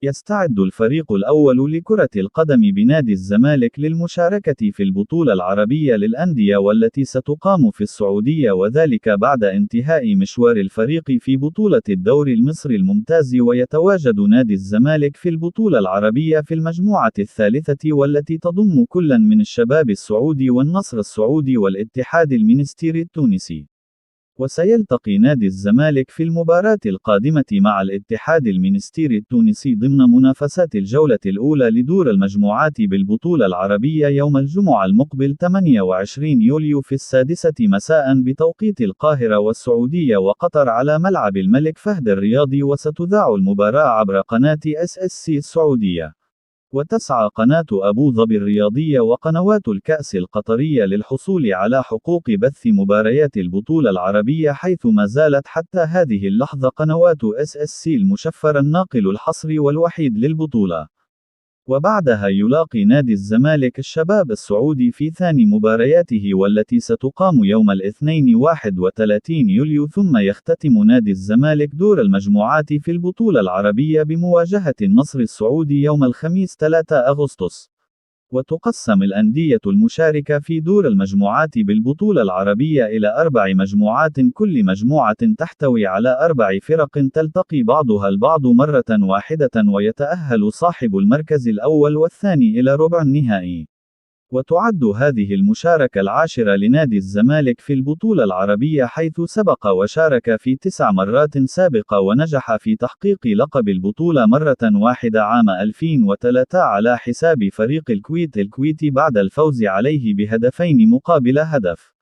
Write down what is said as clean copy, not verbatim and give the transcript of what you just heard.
يستعد الفريق الأول لكرة القدم بنادي الزمالك للمشاركة في البطولة العربية للأندية والتي ستقام في السعودية، وذلك بعد انتهاء مشوار الفريق في بطولة الدوري المصري الممتاز. ويتواجد نادي الزمالك في البطولة العربية في المجموعة الثالثة، والتي تضم كلا من الشباب السعودي والنصر السعودي والاتحاد المنستيري التونسي. وسيلتقي نادي الزمالك في المباراة القادمة مع الاتحاد المنستيري التونسي ضمن منافسات الجولة الأولى لدور المجموعات بالبطولة العربية يوم الجمعة المقبل 28 يوليو في 6 مساء بتوقيت القاهرة والسعودية وقطر على ملعب الملك فهد الرياضي. وستذاع المباراة عبر قناة SSC السعودية. وتسعى قناة أبو ظبي الرياضية وقنوات الكأس القطرية للحصول على حقوق بث مباريات البطولة العربية، حيث ما زالت حتى هذه اللحظة قنوات SSC المشفرة الناقل الحصري والوحيد للبطولة. وبعدها يلاقي نادي الزمالك الشباب السعودي في ثاني مبارياته والتي ستقام يوم الاثنين 31 يوليو، ثم يختتم نادي الزمالك دور المجموعات في البطولة العربية بمواجهة النصر السعودي يوم الخميس 3 أغسطس. وتقسم الأندية المشاركة في دور المجموعات بالبطولة العربية إلى 4 مجموعات، كل مجموعة تحتوي على 4 فرق تلتقي بعضها البعض مرة واحدة، ويتأهل صاحب المركز الأول والثاني إلى ربع النهائي. وتعد هذه المشاركة العاشرة لنادي الزمالك في البطولة العربية، حيث سبق وشارك في 9 مرات سابقة ونجح في تحقيق لقب البطولة مرة واحدة عام 2003 على حساب فريق الكويت الكويتي بعد الفوز عليه ب2 مقابل هدف.